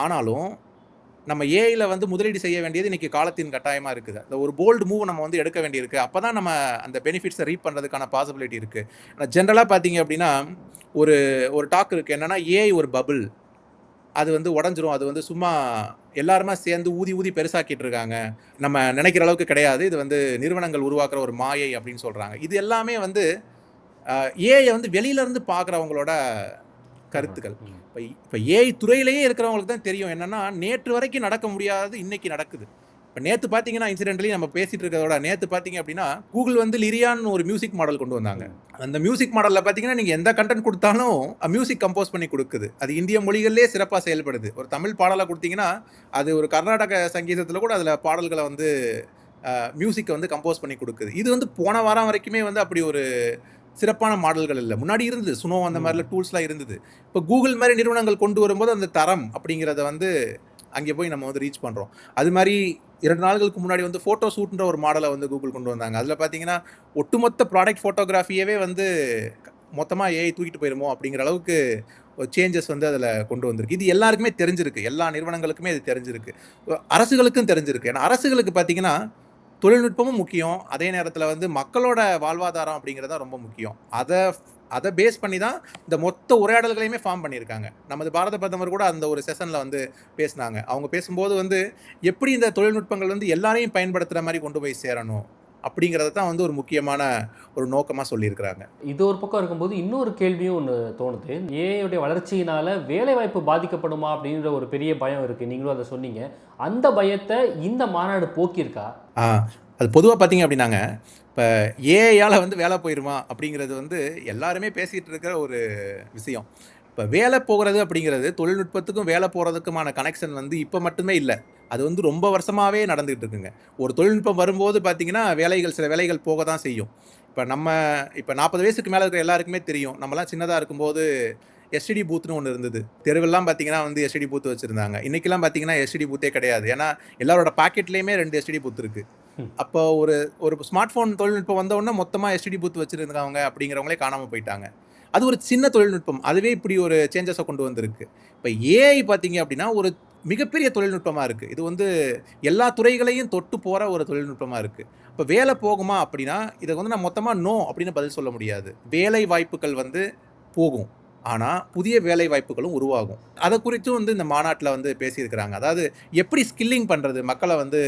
ஆனாலும் நம்ம ஏஐயில் வந்து முதலீடு செய்ய வேண்டியது இன்றைக்கி காலத்தின் கட்டாயமாக இருக்குது. அந்த ஒரு போல்டு மூவ் நம்ம வந்து எடுக்க வேண்டியிருக்கு. அப்போ தான் நம்ம அந்த பெனிஃபிட்ஸை ரீப் பண்ணுறதுக்கான பாசிபிலிட்டி இருக்குது. ஆனால் ஜென்ரலாக பார்த்தீங்க அப்படின்னா ஒரு டாக் இருக்குது என்னென்னா, ஏஐ ஒரு பபுள், அது வந்து உடஞ்சிரும், அது வந்து சும்மா எல்லாருமே சேர்ந்து ஊதி பெருசாக்கிட்டு இருக்காங்க, நம்ம நினைக்கிற அளவுக்கு கிடையாது, இது வந்து நிறுவனங்கள் உருவாக்குற ஒரு மாயை அப்படின்னு சொல்கிறாங்க. இது எல்லாமே வந்து ஏஐ வந்து வெளியிலேருந்து பார்க்குறவங்களோட கருத்துக்கள். இப்போ ஏஐ துறையிலேயே இருக்கிறவங்களுக்கு தான் தெரியும் என்னென்னா, நேற்று வரைக்கும் நடக்க முடியாதது இன்றைக்கி நடக்குது. இப்போ நேற்று பார்த்தீங்கன்னா இன்சிடென்ட்லி நம்ம பேசிகிட்டு இருக்கிறதோட நேற்று பார்த்தீங்க அப்படின்னா கூகுள் வந்து லிரியான்னு ஒரு மியூசிக் மாடல் கொண்டு வந்தாங்க. அந்த மியூசிக் மாடலில் பார்த்தீங்கன்னா நீங்கள் எந்த கண்டென்ட் கொடுத்தாலும் மியூசிக் கம்போஸ் பண்ணி கொடுக்குது. அது இந்திய மொழிகளிலே சிறப்பாக செயல்படுது. ஒரு தமிழ் பாடலை கொடுத்தீங்கன்னா அது ஒரு கர்நாடக சங்கீதத்தில் கூட அதில் பாடல்களை வந்து மியூசிக்கை வந்து கம்போஸ் பண்ணி கொடுக்குது. இது வந்து போன வாரம் வரைக்குமே வந்து அப்படி ஒரு சிறப்பான மாடல்கள் இல்லை. முன்னாடி இருந்தது சுனோ, அந்த மாதிரிலாம் டூல்ஸ்லாம் இருந்தது. இப்போ கூகுள் மாதிரி நிறுவனங்கள் கொண்டு வரும்போது அந்த தரம் அப்படிங்கிறத வந்து அங்கே போய் நம்ம வந்து ரீச் பண்ணுறோம். அது மாதிரி 2 நாட்களுக்கு முன்னாடி வந்து ஃபோட்டோ ஷூட்ன்ற ஒரு மாடலை வந்து கூகுள் கொண்டு வந்தாங்க. அதில் பார்த்தீங்கன்னா ஒட்டுமொத்த ப்ராடக்ட் ஃபோட்டோகிராஃபியவே வந்து மொத்தமாக ஏஐ தூக்கிட்டு போயிருமோ அப்படிங்கிற அளவுக்கு ஒரு சேஞ்சஸ் வந்து அதில் கொண்டு வந்திருக்கு. இது எல்லாருக்குமே தெரிஞ்சிருக்கு, எல்லா நிறுவனங்களுக்குமே இது தெரிஞ்சிருக்கு, அரசுகளுக்கும் தெரிஞ்சிருக்கு. ஏன்னா அரசுகளுக்கு பார்த்தீங்கன்னா தொழில்நுட்பமும் முக்கியம், அதே நேரத்தில் வந்து மக்களோட வாழ்வாதாரம் அப்படிங்கிறது ரொம்ப முக்கியம். அதை பேஸ் பண்ணி தான் இந்த மொத்த உரையாடல்களையுமே ஃபார்ம் பண்ணியிருக்காங்க. நமது பாரத பிரதமர் கூட அந்த ஒரு செஷனில் வந்து பேசினாங்க. அவங்க பேசும்போது வந்து எப்படி இந்த தொழில்நுட்பங்கள் வந்து எல்லாரையும் பயன்படுத்துகிற மாதிரி கொண்டு போய் சேரணும் அப்படிங்கிறத தான் வந்து ஒரு முக்கியமான ஒரு நோக்கமாக சொல்லியிருக்கிறாங்க. இது ஒரு பக்கம் இருக்கும்போது இன்னொரு கேள்வியும் ஒன்று தோணுது. ஏஐயுடைய வளர்ச்சியினால வேலைவாய்ப்பு பாதிக்கப்படுமா அப்படின்ற ஒரு பெரிய பயம் இருக்குது. நீங்களும் அதை சொன்னீங்க. அந்த பயத்தை இந்த மாநாடு போக்கியிருக்கா? அது பொதுவாக பார்த்தீங்க அப்படின்னாங்க, இப்போ ஏஐயால் வந்து வேலை போயிருமா அப்படிங்கிறது வந்து எல்லாருமே பேசிகிட்டு இருக்கிற ஒரு விஷயம். இப்போ வேலை போகிறது அப்படிங்கிறது தொழில்நுட்பத்துக்கும் வேலை போகிறதுக்குமான கனெக்ஷன் வந்து இப்போ மட்டுமே இல்லை. அது வந்து ரொம்ப வருஷமாகவே நடந்துகிட்டு இருக்குங்க. ஒரு தொழில்நுட்பம் வரும்போது பார்த்தீங்கன்னா சில வேலைகள் போக தான் செய்யும். இப்போ 40 வயசுக்கு மேலே இருக்கிற எல்லாருக்குமே தெரியும். நம்மலாம் சின்னதாக இருக்கும்போது எஸ்டிடி பூத்னு ஒன்று இருந்தது. தெருவெல்லாம் பார்த்தீங்கன்னா வந்து எஸ்டிடி பூத் வச்சுருந்தாங்க. இன்றைக்கெல்லாம் பார்த்தீங்கன்னா எஸ்டிடி பூத்தே கிடையாது. ஏன்னா எல்லாரோட பாக்கெட்லேயுமே 2 எஸ்டிடி பூத் இருக்குது. அப்போ ஒரு ஸ்மார்ட் ஃபோன் தொழில்நுட்பம் வந்த உடனே மொத்தமாக எஸ்டிடி பூத் வச்சுருந்தவங்க அப்படிங்கிறவங்களே காணாமல் போயிட்டாங்க. அது ஒரு சின்ன தொழில்நுட்பம். அதுவே இப்படி ஒரு சேஞ்சஸை கொண்டு வந்திருக்கு. இப்போ ஏஐ பார்த்தீங்க அப்படின்னா ஒரு மிகப்பெரிய தொழில்நுட்பமாக இருக்குது. இது வந்து எல்லா துறைகளையும் தொட்டு போகிற ஒரு தொழில்நுட்பமாக இருக்குது. இப்போ வேலை போகுமா அப்படின்னா இதை வந்து நான் மொத்தமாக நோ அப்படின்னு பதில் சொல்ல முடியாது. வேலை வாய்ப்புகள் வந்து போகும். ஆனால் புதிய வேலை வாய்ப்புகளும் உருவாகும். அதை குறித்தும் வந்து இந்த மாநாட்டில் வந்து பேசியிருக்கிறாங்க. அதாவது எப்படி ஸ்கில்லிங் பண்ணுறது, மக்களை வந்து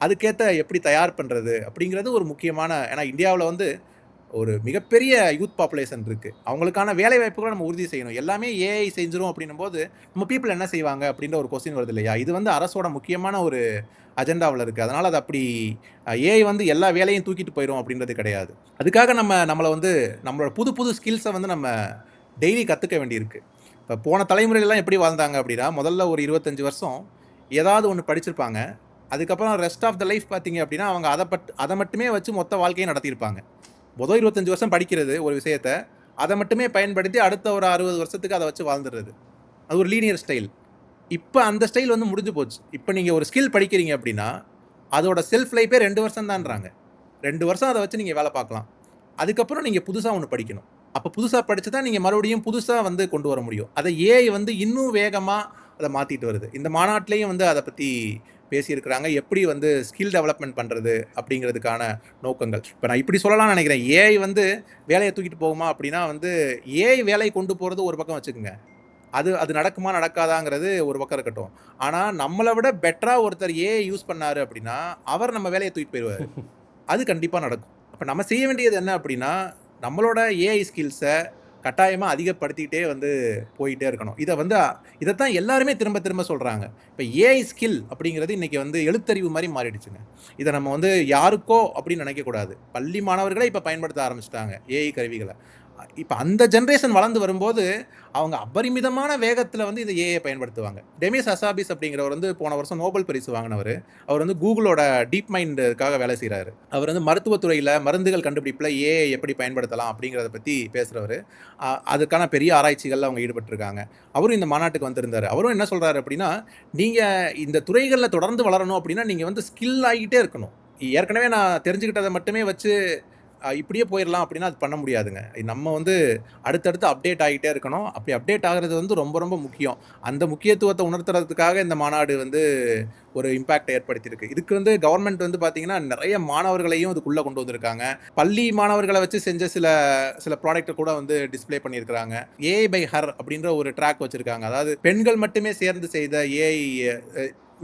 அதுக்கேற்ற எப்படி தயார் பண்ணுறது அப்படிங்கிறது ஒரு முக்கியமான, ஏன்னா இந்தியாவில் வந்து ஒரு மிகப்பெரிய யூத் பாப்புலேஷன் இருக்குது. அவங்களுக்கான வேலை வாய்ப்புகளை நம்ம உறுதி செய்யணும். எல்லாமே ஏஐ செஞ்சிரும் அப்படின்னும் போது நம்ம பீப்புள் என்ன செய்வாங்க அப்படின்ற ஒரு கொஸ்டின் வருது இல்லையா? இது வந்து அரசோட முக்கியமான ஒரு அஜெண்டாவில் இருக்குது. அதனால் அது அப்படி ஏஐ வந்து எல்லா வேலையும் தூக்கிட்டு போயிடும் அப்படின்றது கிடையாது. அதுக்காக நம்மளை வந்து நம்மளோட புது புது ஸ்கில்ஸை வந்து நம்ம டெய்லி கற்றுக்க வேண்டியிருக்கு. இப்போ போன தலைமுறையிலலாம் எப்படி வாழ்ந்தாங்க அப்படின்னா, முதல்ல ஒரு 25 வருஷம் ஏதாவது ஒன்று படிச்சிருப்பாங்க. அதுக்கப்புறம் ரெஸ்ட் ஆஃப் த லைஃப் பார்த்தீங்க அப்படின்னா, அவங்க அதை மட்டுமே வச்சு மொத்த வாழ்க்கையை நடத்தியிருப்பாங்க. முதல் 25 வருஷம் படிக்கிறது ஒரு விஷயத்த, அதை மட்டுமே பயன்படுத்தி அடுத்த ஒரு 60 வருஷத்துக்கு அதை வச்சு வாழ்ந்துடுறது. அது ஒரு லீனியர் ஸ்டைல். இப்போ அந்த ஸ்டைல் வந்து முடிஞ்சு போச்சு. இப்போ நீங்கள் ஒரு ஸ்கில் படிக்கிறீங்க அப்படின்னா, அதோட செல்ஃப் லைஃபே 2 வருஷம் தான்றாங்க. 2 வருஷம் அதை வச்சு நீங்கள் வேலை பார்க்கலாம். அதுக்கப்புறம் நீங்கள் புதுசாக ஒன்று படிக்கணும். அப்போ புதுசாக படித்து தான் நீங்கள் மறுபடியும் புதுசாக வந்து கொண்டு வர முடியும். அதை ஏஐ வந்து இன்னும் வேகமாக அதை மாற்றிட்டு வருது. இந்த மாநாட்டிலையும் வந்து அதை பற்றி பேசியிருக்கிறாங்க. எப்படி வந்து ஸ்கில் டெவலப்மெண்ட் பண்ணுறது அப்படிங்கிறதுக்கான நோக்கங்கள். இப்போ நான் இப்படி சொல்லலாம்னு நினைக்கிறேன். ஏஐ வந்து வேலையை தூக்கிட்டு போகுமா அப்படின்னா வந்து ஏஐ வேலையை கொண்டு போகிறது ஒரு பக்கம் வச்சுக்கோங்க. அது நடக்குமா நடக்காதாங்கிறது ஒரு பக்கம் இருக்கட்டும். ஆனால் நம்மளை விட பெட்டராக ஒருத்தர் ஏஐ யூஸ் பண்ணார் அப்படின்னா அவர் நம்ம வேலையை தூக்கிட்டு போயிடுவார். அது கண்டிப்பாக நடக்கும். அப்போ நம்ம செய்ய வேண்டியது என்ன அப்படின்னா, நம்மளோட ஏஐ ஸ்கில்ஸை கட்டாயமாக அதிகப்படுத்திக்கிட்டே வந்து போயிட்டே இருக்கணும். இதைத்தான் எல்லாருமே திரும்ப திரும்ப சொல்கிறாங்க. இப்போ ஏஐ ஸ்கில் அப்படிங்கிறது இன்றைக்கி வந்து எழுத்தறிவு மாதிரி மாறிடுச்சுங்க. இதை நம்ம வந்து யாருக்கோ அப்படின்னு நினைக்கக்கூடாது. பள்ளி மாணவர்களே இப்போ பயன்படுத்த ஆரம்பிச்சிட்டாங்க ஏஐ கருவிகளை. இப்போ அந்த ஜென்ரேஷன் வளர்ந்து வரும்போது அவங்க அபரிமிதமான வேகத்தில் வந்து இந்த ஏஐ பயன்படுத்துவாங்க. டெமிஸ் ஹசாபிஸ் அப்படிங்கிறவர் வந்து போன வருஷம் நோபல் பரிசு வாங்கினவர். அவர் வந்து கூகுளோட டீப் மைண்டுக்காக வேலை செய்கிறாரு. அவர் வந்து மருத்துவத்துறையில் மருந்துகள் கண்டுபிடிப்பில் ஏஐ எப்படி பயன்படுத்தலாம் அப்படிங்கிறத பற்றி பேசுகிறவர். அதுக்கான பெரிய ஆராய்ச்சிகளில் அவங்க ஈடுபட்டிருக்காங்க. அவரும் இந்த மாநாட்டுக்கு வந்திருந்தார். அவரும் என்ன சொல்கிறாரு அப்படின்னா, நீங்கள் இந்த துறைகளில் தொடர்ந்து வளரணும் அப்படின்னா நீங்கள் வந்து ஸ்கில் ஆகிட்டே இருக்கணும். ஏற்கனவே நான் தெரிஞ்சுக்கிட்டதை மட்டுமே வச்சு இப்படியே போயிடலாம் அப்படின்னா அது பண்ண முடியாதுங்க. நம்ம வந்து அடுத்தடுத்து அப்டேட் ஆகிட்டே இருக்கணும். அப்படி அப்டேட் ஆகிறது வந்து ரொம்ப ரொம்ப முக்கியம். அந்த முக்கியத்துவத்தை உணர்த்துறதுக்காக இந்த மாநாடு வந்து ஒரு இம்பேக்ட் ஏற்படுத்தியிருக்கு. இதுக்கு வந்து கவர்மெண்ட் வந்து பார்த்தீங்கன்னா நிறைய மாணவர்களையும் இதுக்குள்ளே கொண்டு வந்திருக்காங்க. பள்ளி மாணவர்களை வச்சு செஞ்ச சில ப்ராடக்ட்டை கூட வந்து டிஸ்ப்ளே பண்ணியிருக்கிறாங்க. ஏஐ பை ஹர் அப்படின்ற ஒரு ட்ராக் வச்சுருக்காங்க. அதாவது பெண்கள் மட்டுமே சேர்ந்து செய்த ஏஐ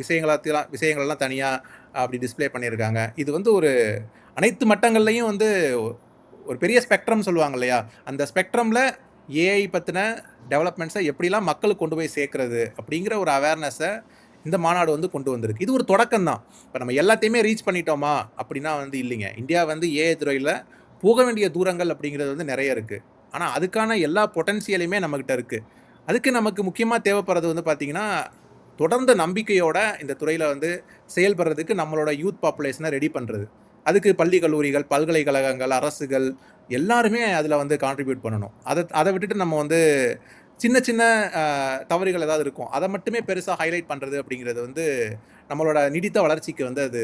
விஷயங்களெல்லாம் தனியாக அப்படி டிஸ்ப்ளே பண்ணியிருக்காங்க. இது வந்து ஒரு அனைத்து மட்டங்கள்லையும் வந்து ஒரு பெரிய ஸ்பெக்ட்ரம் சொல்லுவாங்க இல்லையா, அந்த ஸ்பெக்ட்ரமில் ஏஐ பற்றின டெவலப்மெண்ட்ஸை எப்படிலாம் மக்களுக்கு கொண்டு போய் சேர்க்குறது அப்படிங்கிற ஒரு அவேர்னஸை இந்த மாநாடு வந்து கொண்டு வந்திருக்கு. இது ஒரு தொடக்கம் தான். இப்போ நம்ம எல்லாத்தையுமே ரீச் பண்ணிட்டோமா அப்படின்னா வந்து இல்லைங்க. இந்தியா வந்து ஏஐ துறையில் போக வேண்டிய தூரங்கள் அப்படிங்கிறது வந்து நிறைய இருக்குது. ஆனால் அதுக்கான எல்லா பொட்டன்சியலையுமே நம்மக்கிட்ட இருக்குது. அதுக்கு நமக்கு முக்கியமாக தேவைப்படுறது வந்து பார்த்திங்கன்னா, தொடர்ந்த நம்பிக்கையோட இந்த துறையில் வந்து செயல்படுறதுக்கு நம்மளோட யூத் பாப்புலேஷனை ரெடி பண்ணுறது. அதுக்கு பள்ளி கல்லூரிகள், பல்கலைக்கழகங்கள், அரசுகள் எல்லாருமே அதில் வந்து கான்ட்ரிபியூட் பண்ணணும். அதை விட்டுட்டு நம்ம வந்து சின்ன சின்ன தவறுகள் ஏதாவது இருக்கும், அதை மட்டுமே பெருசாக ஹைலைட் பண்ணுறது அப்படிங்கிறது வந்து நம்மளோட நீடித்த வளர்ச்சிக்கு வந்து அது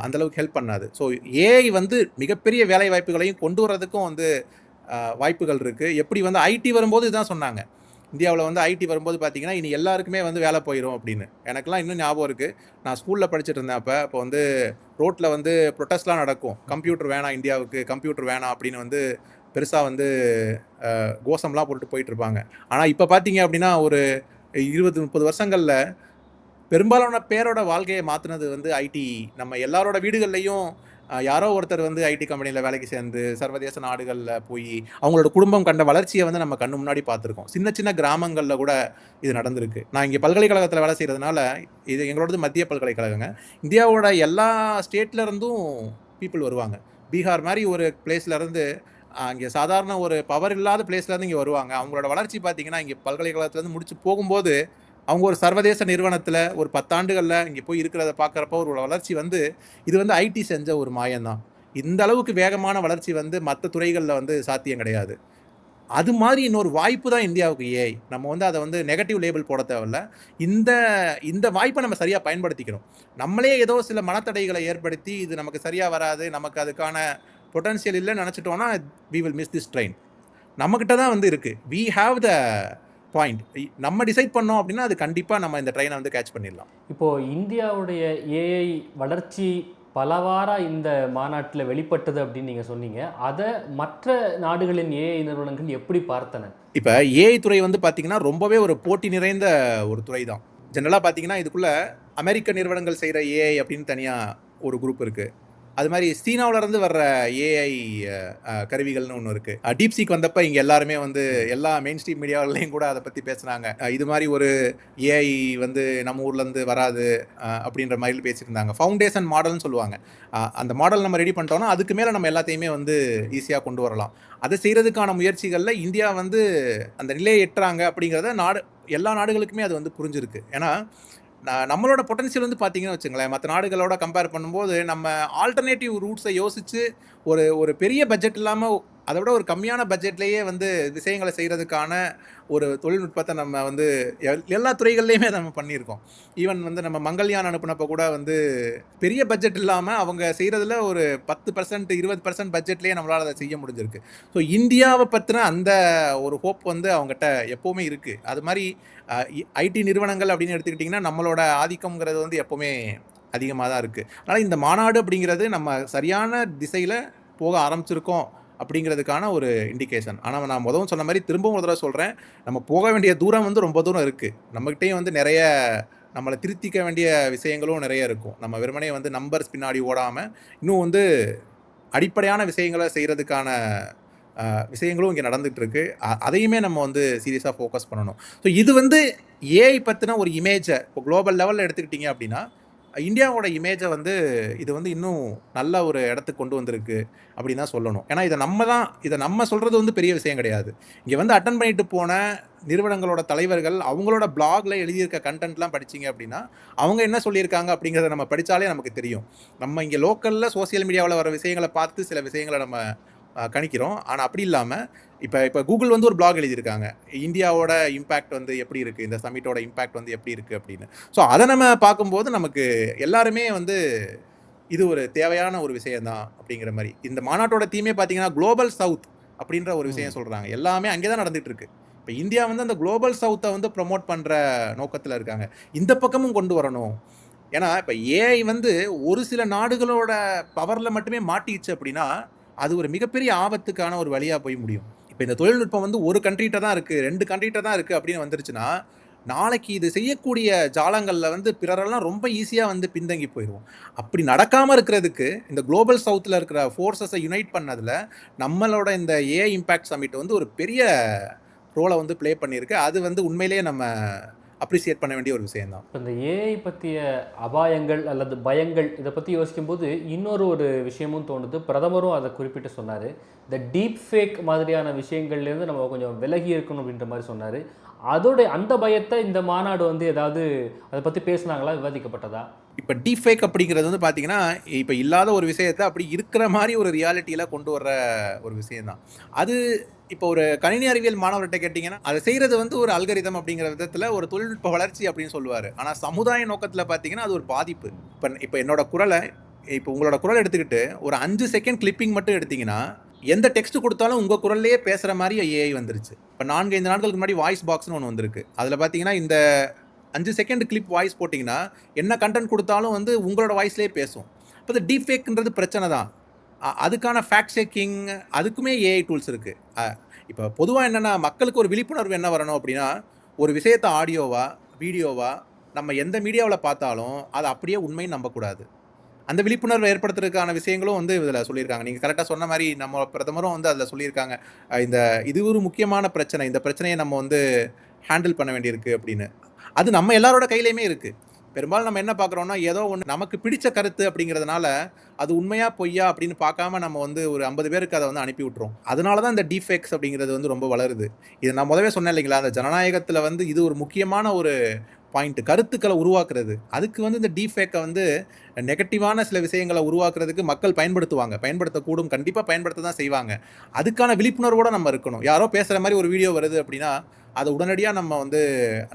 அந்தளவுக்கு ஹெல்ப் பண்ணாது. ஸோ ஏஐ வந்து மிகப்பெரிய வேலை வாய்ப்புகளையும் கொண்டு வரதுக்கும் வந்து வாய்ப்புகள் இருக்குது. எப்படி வந்து ஐடி வரும்போது இதுதான் சொன்னாங்க. இந்தியாவில் வந்து ஐடி வரும்போது பார்த்தீங்கன்னா இனி எல்லாருக்குமே வந்து வேலை போயிடும் அப்படின்னு. எனக்கெல்லாம் இன்னும் ஞாபகம் இருக்குது. நான் ஸ்கூலில் படிச்சுட்டு இருந்தேன். அப்போ வந்து ரோட்டில் வந்து ப்ரொட்டஸ்ட்லாம் நடக்கும். கம்ப்யூட்டர் வேணாம் இந்தியாவுக்கு, கம்ப்யூட்டர் வேணாம் அப்படின்னு வந்து பெருசாக வந்து கோஷம்லாம் போட்டுட்டு போயிட்டு இருப்பாங்க. ஆனால் இப்போ பார்த்தீங்க அப்படின்னா ஒரு 20-30 வருஷங்களில் பெரும்பாலான பேரோட வாழ்க்கையை மாற்றினது வந்து ஐடி. நம்ம எல்லாரோட வீடுகள்லையும் யாரோ ஒருத்தர் வந்து ஐடி கம்பெனியில் வேலைக்கு சேர்ந்து சர்வதேச நாடுகளில் போய் அவங்களோட குடும்பம் கண்ட வளர்ச்சியை வந்து நம்ம கண்ணு முன்னாடி பார்த்துருக்கோம். சின்ன சின்ன கிராமங்களில் கூட இது நடந்திருக்கு. நான் இங்கே பல்கலைக்கழகத்தில் வேலை செய்கிறதுனால, இது எங்களோடது மத்திய பல்கலைக்கழகங்க. இந்தியாவோட எல்லா ஸ்டேட்ல இருந்தும் பீப்புள் வருவாங்க. பீகார் மாதிரி ஒரு பிளேஸ்லேருந்து இங்கே சாதாரண ஒரு பவர் இல்லாத பிளேஸ்லேருந்து இங்கே வருவாங்க. அவங்களோட வளர்ச்சி பார்த்தீங்கன்னா, இங்கே பல்கலைக்கழகத்துலேருந்து முடிச்சு போகும்போது அவங்க ஒரு சர்வதேச நிறுவனத்தில் ஒரு 10 ஆண்டுகளில் இங்கே போய் இருக்கிறத பார்க்குறப்போ ஒரு வளர்ச்சி வந்து இது வந்து ஐடி செஞ்ச ஒரு மாயம்தான். இந்த அளவுக்கு வேகமான வளர்ச்சி வந்து மற்ற துறைகளில் வந்து சாத்தியம் கிடையாது. அது மாதிரி இன்னொரு வாய்ப்பு தான் இந்தியாவுக்கு ஏஐ. நம்ம வந்து அதை வந்து நெகட்டிவ் லேபிள் போட தேவையில்ல. இந்த இந்த வாய்ப்பை நம்ம சரியாக பயன்படுத்திக்கணும். நம்மளே ஏதோ சில மனத்தடைகளை ஏற்படுத்தி இது நமக்கு சரியாக வராது, நமக்கு அதுக்கான பொட்டன்ஷியல் இல்லைன்னு நினச்சிட்டோன்னா we will miss this train. நம்மக்கிட்ட தான் வந்து இருக்குது. We have the point. நம்ம டிசைட் பண்ணோம் அப்படின்னா அது கண்டிப்பாக நம்ம இந்த ட்ரெயினை வந்து கேட்ச் பண்ணிடலாம். இப்போது இந்தியாவுடைய ஏஐ வளர்ச்சி பலவாரா இந்த மாநாட்டில் வெளிப்பட்டது அப்படின்னு நீங்கள் சொன்னீங்க. அதை மற்ற நாடுகளின் ஏஐ நிறுவனங்கள் எப்படி பார்த்தன? இப்போ ஏஐ துறை வந்து பார்த்தீங்கன்னா ரொம்பவே ஒரு போட்டி நிறைந்த ஒரு துறை தான். ஜென்ரலாக பார்த்தீங்கன்னா இதுக்குள்ளே அமெரிக்க நிறுவனங்கள் செய்கிற ஏஐ அப்படின்னு தனியாக ஒரு குரூப் இருக்குது. அது மாதிரி சீனாவிலேருந்து வர்ற ஏஐ கருவிகள்னு ஒன்று இருக்குது. டீப்சீக் வந்தப்போ இங்கே எல்லாருமே வந்து எல்லா மெயின் ஸ்ட்ரீம் மீடியாவிலையும் கூட அதை பற்றி பேசுனாங்க. இது மாதிரி ஒரு ஏஐ வந்து நம்ம ஊர்லேருந்து வராது அப்படின்ற மாதிரி பேசியிருந்தாங்க. ஃபவுண்டேஷன் மாடல்னு சொல்லுவாங்க. அந்த மாடல் நம்ம ரெடி பண்ணிட்டோம்னா அதுக்கு மேலே நம்ம எல்லாத்தையுமே வந்து ஈஸியாக கொண்டு வரலாம். அதை செய்கிறதுக்கான முயற்சிகளில் இந்தியா வந்து அந்த நிலையை எட்டுறாங்க அப்படிங்கிறத எல்லா நாடுகளுக்குமே அது வந்து புரிஞ்சிருக்கு. ஏன்னா நம்மளோட பொட்டன்ஷியல் வந்து பார்த்தீங்கன்னு வச்சுங்களேன், மற்ற நாடுகளோட கம்பேர் பண்ணும்போது நம்ம ஆல்டர்னேட்டிவ் ரூட்ஸை யோசித்து ஒரு பெரிய பட்ஜெட் இல்லாமல் அதை விட ஒரு கம்மியான பட்ஜெட்லேயே வந்து விஷயங்களை செய்கிறதுக்கான ஒரு தொழில்நுட்பத்தை நம்ம வந்து எல்லா துறைகள்லையுமே நம்ம பண்ணியிருக்கோம். ஈவன் வந்து நம்ம மங்கள்யான் அனுப்புனப்போ கூட வந்து பெரிய பட்ஜெட் இல்லாமல் அவங்க செய்கிறதுல ஒரு 10% 20% பட்ஜெட்லேயே நம்மளால் அதை செய்ய முடிஞ்சிருக்கு. ஸோ இந்தியாவை பற்றின அந்த ஒரு ஹோப் வந்து அவங்ககிட்ட எப்போவுமே இருக்குது. அது மாதிரி ஐடி நிறுவனங்கள் அப்படின்னு எடுத்துக்கிட்டிங்கன்னா நம்மளோட ஆதிக்கம்ங்கிறது வந்து எப்போவுமே அதிகமாக தான் இருக்குது. அதனால் இந்த மாநாடு அப்படிங்கிறது நம்ம சரியான திசையில் போக ஆரம்பிச்சிருக்கோம் அப்படிங்கிறதுக்கான ஒரு இண்டிகேஷன். ஆனால் நான் முதவும் சொன்ன மாதிரி திரும்பவும் ஒரு தடவை சொல்கிறேன், நம்ம போக வேண்டிய தூரம் வந்து ரொம்ப தூரம் இருக்குது. நம்மகிட்டையும் வந்து நிறைய நம்மளை திருத்திக்க வேண்டிய விஷயங்களும் நிறைய இருக்கும். நம்ம வெறுமனே வந்து நம்பர்ஸ் பின்னாடி ஓடாமல் இன்னும் வந்து அடிப்படையான விஷயங்களை செய்கிறதுக்கான விஷயங்களும் இங்கே நடந்துகிட்டு இருக்கு. அதையுமே நம்ம வந்து சீரியஸாக ஃபோக்கஸ் பண்ணணும். ஸோ இது வந்து ஏஐ பற்றின ஒரு இமேஜை இப்போ குளோபல் லெவலில் எடுத்துக்கிட்டிங்க அப்படின்னா இந்தியாவோட இமேஜை வந்து இது வந்து இன்னும் நல்ல ஒரு இடத்துக்கு கொண்டு வந்திருக்கு அப்படின்னு தான் சொல்லணும். ஏன்னா இதை நம்ம சொல்கிறது வந்து பெரிய விஷயம் கிடையாது. இங்கே வந்து அட்டன் பண்ணிட்டு போன நிறுவனங்களோட தலைவர்கள் அவங்களோட பிளாகில் எழுதியிருக்க கண்டென்ட்லாம் படிச்சிங்க அப்படின்னா அவங்க என்ன சொல்லியிருக்காங்க அப்படிங்கிறத நம்ம படித்தாலே நமக்கு தெரியும். நம்ம இங்கே லோக்கலில் சோசியல் மீடியாவில் வர விஷயங்களை பார்த்து சில விஷயங்களை நம்ம கணிக்கிறோம். ஆனால் அப்படி இல்லாமல் இப்போ கூகுள் வந்து ஒரு பிளாக் எழுதியிருக்காங்க, இந்தியாவோட இம்பேக்ட் வந்து எப்படி இருக்குது, இந்த சமிட்டோட இம்பேக்ட் வந்து எப்படி இருக்குது அப்படின்னு. ஸோ அதை நம்ம பார்க்கும்போது நமக்கு எல்லாருமே வந்து இது ஒரு தேவையான ஒரு விஷயம்தான் அப்படிங்கிற மாதிரி. இந்த மாநாட்டோட தீமே பார்த்தீங்கன்னா குளோபல் சவுத் அப்படின்ற ஒரு விஷயம் சொல்கிறாங்க. எல்லாமே அங்கே தான் நடந்துகிட்டு இருக்கு. இப்போ இந்தியா வந்து அந்த குளோபல் சவுத்தை வந்து ப்ரொமோட் பண்ணுற நோக்கத்தில் இருக்காங்க. இந்த பக்கமும் கொண்டு வரணும். ஏன்னா இப்போ ஏஐ வந்து ஒரு சில நாடுகளோட பவரில் மட்டுமே மாட்டிடுச்சு அப்படின்னா அது ஒரு மிகப்பெரிய ஆபத்துக்கான ஒரு வழியாக போய் முடியும். இப்போ இந்த தொழில்நுட்பம் வந்து ஒரு கண்ட்ரிகிட்ட தான் இருக்குது, 2 கண்ட்ரிகிட்ட தான் இருக்குது அப்படின்னு வந்துருச்சுன்னா நாளைக்கு இது செய்யக்கூடிய ஜாலங்களில் வந்து பிறரெல்லாம் ரொம்ப ஈஸியாக வந்து பின்தங்கி போயிடுவோம். அப்படி நடக்காமல் இருக்கிறதுக்கு இந்த குளோபல் சவுத்தில் இருக்கிற ஃபோர்ஸஸை யுனைட் பண்ணதில் நம்மளோட இந்த ஏஐ இம்பேக்ட் சமிட் வந்து ஒரு பெரிய ரோலை வந்து ப்ளே பண்ணியிருக்கு. அது வந்து உண்மையிலேயே நம்ம அப்ரிசியேட் பண்ண வேண்டிய ஒரு விஷயம்தான். இப்போ இந்த ஏஐ பற்றிய அபாயங்கள் அல்லது பயங்கள் இதை பற்றி யோசிக்கும்போது ஒரு விஷயமும் தோணுது. பிரதமரும் அதை குறிப்பிட்டு சொன்னார். இந்த டீப் ஃபேக் மாதிரியான விஷயங்கள்லேருந்து நம்ம கொஞ்சம் விலகி இருக்கணும் அப்படின்ற மாதிரி சொன்னார். அந்த பயத்தை இந்த மாநாடு வந்து ஏதாவது அதை பற்றி பேசுனாங்களா, விவாதிக்கப்பட்டதா? இப்போ டீப் ஃபேக் அப்படிங்கிறது வந்து பார்த்தீங்கன்னா இப்போ இல்லாத ஒரு விஷயத்தை அப்படி இருக்கிற மாதிரி ஒரு ரியாலிட்டியில் கொண்டு வர்ற ஒரு விஷயம்தான். அது இப்போ ஒரு கணினி அறிவியல் மாணவர்கிட்ட கேட்டிங்கன்னா அதை செய்கிறது வந்து ஒரு அல்கரிதம் அப்படிங்கிற விதத்தில் ஒரு தொழில்நுட்ப வளர்ச்சி அப்படின்னு சொல்லுவார். ஆனால் சமுதாய நோக்கத்தில் பார்த்தீங்கன்னா அது ஒரு பாதிப்பு. இப்போ என்னோட குரலை இப்போ உங்களோட குரல் எடுத்துக்கிட்டு ஒரு 5 செகண்ட் கிளிப்பிங் மட்டும் எடுத்திங்கன்னா எந்த டெக்ஸ்ட் கொடுத்தாலும் உங்கள் குரல்லையே பேசுகிற மாதிரி ஏஐ வந்துருச்சு. இப்போ 4-5 நாட்களுக்கு முன்னாடி வாய்ஸ் பாக்ஸ்னு ஒன்று வந்திருக்கு. அதில் பார்த்தீங்கன்னா இந்த 5 செகண்ட் கிளிப் வாய்ஸ் போட்டிங்கன்னா என்ன கண்டென்ட் கொடுத்தாலும் வந்து உங்களோட வாய்ஸ்லேயே பேசும். இப்போ இந்த டீப் ஃபேக்ன்றது பிரச்சனை தான். அதுக்கான ஃபேக்ட் செக்கிங் அதுக்குமே ஏஐ டூல்ஸ் இருக்குது. இப்போ பொதுவாக என்னென்னா மக்களுக்கு ஒரு விழிப்புணர்வு என்ன வரணும் அப்படின்னா, ஒரு விஷயத்தை ஆடியோவா வீடியோவா நம்ம எந்த மீடியாவில் பார்த்தாலும் அதை அப்படியே உண்மைன்னு நம்பக்கூடாது. அந்த விழிப்புணர்வை ஏற்படுத்துறதுக்கான விஷயங்களும் வந்து இதில் சொல்லியிருக்காங்க. நீங்கள் கரெக்டாக சொன்ன மாதிரி நம்ம பிரதமரும் வந்து அதில் சொல்லியிருக்காங்க. இது ஒரு முக்கியமான பிரச்சனை. இந்த பிரச்சனையை நம்ம வந்து ஹேண்டில் பண்ண வேண்டியிருக்கு அப்படின்னு. அது நம்ம எல்லாரோட கையிலையுமே இருக்குது. பெரும்பாலும் நம்ம என்ன பார்க்குறோம்னா, ஏதோ ஒன்று நமக்கு பிடிச்ச கருத்து அப்படிங்கிறதுனால அது உண்மையா பொய்யா அப்படின்னு பார்க்காம நம்ம வந்து ஒரு 50 பேருக்கு அதை வந்து அனுப்பி விட்டுரும். அதனால தான் இந்த டீஃபேக்ஸ் அப்படிங்கிறது வந்து ரொம்ப வளருது. இது நான் முதவே சொன்னேன் இல்லைங்களா, அந்த ஜனநாயகத்தில் வந்து இது ஒரு முக்கியமான ஒரு பாயிண்ட். கருத்துக்களை உருவாக்குறது. அதுக்கு வந்து இந்த டீஃபேக்கை வந்து நெகட்டிவான சில விஷயங்களை உருவாக்குறதுக்கு மக்கள் பயன்படுத்துவாங்க. பயன்படுத்தக்கூடும், கண்டிப்பாக பயன்படுத்த தான் செய்வாங்க. அதுக்கான விழிப்புணர்வோடு நம்ம இருக்கணும். யாரோ பேசுகிற மாதிரி ஒரு வீடியோ வருது அப்படின்னா அதை உடனடியாக நம்ம வந்து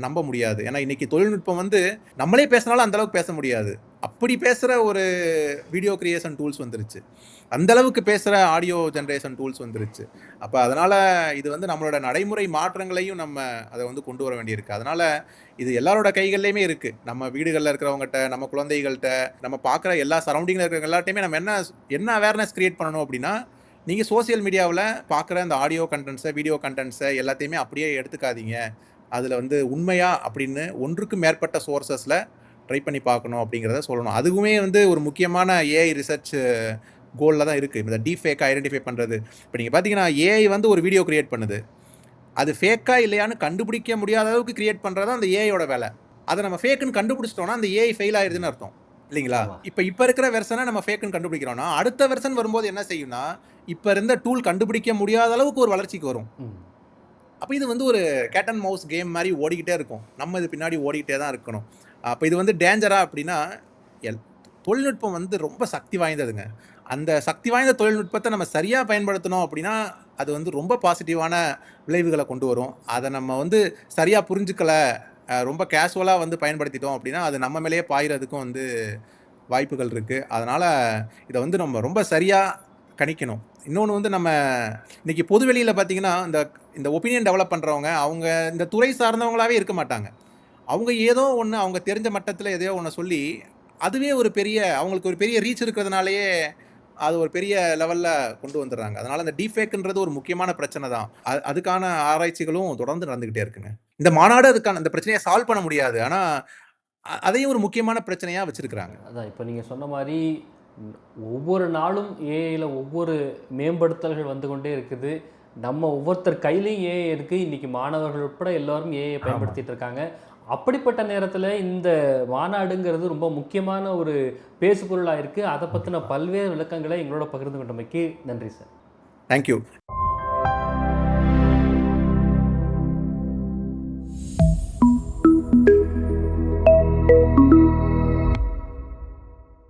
நம்ப முடியாது. ஏன்னா இன்றைக்கி தொழில்நுட்பம் வந்து நம்மளே பேசினாலும் அந்தளவுக்கு பேச முடியாது. அப்படி பேசுகிற ஒரு வீடியோ கிரியேஷன் டூல்ஸ் வந்துருச்சு. அந்தளவுக்கு பேசுகிற ஆடியோ ஜென்ரேஷன் டூல்ஸ் வந்துருச்சு. அப்போ அதனால் இது வந்து நம்மளோட நடைமுறை மாற்றங்களையும் நம்ம அதை வந்து கொண்டு வர வேண்டியிருக்கு. அதனால் இது எல்லாரோட கைகள்லையுமே இருக்குது. நம்ம வீடுகளில் இருக்கிறவங்ககிட்ட, நம்ம குழந்தைகள்கிட்ட, நம்ம பார்க்குற எல்லா சரௌண்டிங்கில் இருக்கிறவங்க எல்லாத்தையுமே நம்ம என்ன அவேர்னஸ் க்ரியேட் பண்ணணும் அப்படின்னா, நீங்கள் சோசியல் மீடியாவில் பார்க்குற அந்த ஆடியோ கண்டென்ட்ஸை, வீடியோ கண்டென்ட்ஸை எல்லாத்தையுமே அப்படியே எடுத்துக்காதீங்க. அதில் வந்து உண்மையா அப்படின்னு ஒன்றுக்கு மேற்பட்ட சோர்சஸில் ட்ரை பண்ணி பார்க்கணும் அப்படிங்கிறத சொல்லணும். அதுவுமே வந்து ஒரு முக்கியமான ஏஐ ரிசர்ச் கோலில் தான் இருக்குது. இந்த டீஃபேக்கை ஐடென்டிஃபை பண்ணுறது. இப்போ நீங்கள் பார்த்தீங்கன்னா ஏஐ வந்து ஒரு வீடியோ கிரியேட் பண்ணுது. அது ஃபேக்கா இல்லையான்னு கண்டுபிடிக்க முடியாத அளவுக்கு கிரியேட் பண்ணுறது தான் அந்த ஏஐயோட வேலை. அதை நம்ம ஃபேக்குன்னு கண்டுபிடிச்சிட்டோம்னா அந்த ஏஐ ஃபெயில் ஆயிடுதுன்னு அர்த்தம் இல்லைங்களா? இப்போ இருக்கிற வெர்ஷனை நம்ம ஃபேக்குன்னு கண்டுபிடிக்கிறோம்னா அடுத்த வெர்ஷன் வரும்போது என்ன செய்யும்னா, இப்போ இருந்த டூல் கண்டுபிடிக்க முடியாத அளவுக்கு ஒரு வளர்ச்சிக்கு வரும். அப்போ இது வந்து ஒரு கேட் அண்ட் மவுஸ் கேம் மாதிரி ஓடிக்கிட்டே இருக்கும். நம்ம இது பின்னாடி ஓடிக்கிட்டே தான் இருக்கணும். அப்போ இது வந்து டேஞ்சரா அப்படின்னா, தொழில்நுட்பம் வந்து ரொம்ப சக்தி வாய்ந்ததுங்க. அந்த சக்தி வாய்ந்த தொழில்நுட்பத்தை நம்ம சரியாக பயன்படுத்தணும் அப்படின்னா அது வந்து ரொம்ப பாசிட்டிவான விளைவுகளை கொண்டு வரும். அதை நம்ம வந்து சரியாக புரிஞ்சுக்கல, ரொம்ப கேஷுவலாக வந்து பயன்படுத்திட்டோம் அப்படின்னா அது நம்ம மேலேயே பாயிறதுக்கும் வந்து வாய்ப்புகள் இருக்குது. அதனால் இதை வந்து நம்ம ரொம்ப சரியாக கணிக்கணும். இன்னொன்று வந்து நம்ம இன்றைக்கி பொதுவெளியில் பார்த்திங்கன்னா இந்த ஒப்பீனியன் டெவலப் பண்ணுறவங்க அவங்க இந்த துறை சார்ந்தவங்களாகவே இருக்க மாட்டாங்க. அவங்க ஏதோ ஒன்று அவங்க தெரிஞ்ச மட்டத்தில் எதையோ ஒன்று சொல்லி அதுவே ஒரு பெரிய அவங்களுக்கு ஒரு பெரிய ரீச் இருக்கிறதுனாலேயே அது ஒரு பெரிய லெவலில் கொண்டு வந்துடுறாங்க. அதனால் அந்த டீஃபேக்குன்றது ஒரு முக்கியமான பிரச்சனை தான். அதுக்கான ஆராய்ச்சிகளும் தொடர்ந்து நடந்துக்கிட்டே இருக்குங்க. இந்த மாநாடு அதுக்கான இந்த பிரச்சனையை சால்வ் பண்ண முடியாது. ஆனால் அதையும் ஒரு முக்கியமான பிரச்சனையாக வச்சுருக்கிறாங்க. அதான் இப்போ நீங்கள் சொன்ன மாதிரி ஒவ்வொரு நாளும் ஏஐயில் ஒவ்வொரு மேம்படுத்தல்கள் வந்து கொண்டே இருக்குது. நம்ம ஒவ்வொருத்தர் கையிலையும் ஏஐ இருக்குது. இன்றைக்கி மாணவர்கள் உட்பட எல்லோரும் ஏஐயை பயன்படுத்திகிட்டு இருக்காங்க. அப்படிப்பட்ட நேரத்தில் இந்த மாநாடுங்கிறது ரொம்ப முக்கியமான ஒரு பேசுபொருளாக இருக்குது. அதை பற்றின பல்வேறு விளக்கங்களை எங்களோட பகிர்ந்து கொண்டமைக்கு நன்றி சார். தேங்க்யூ.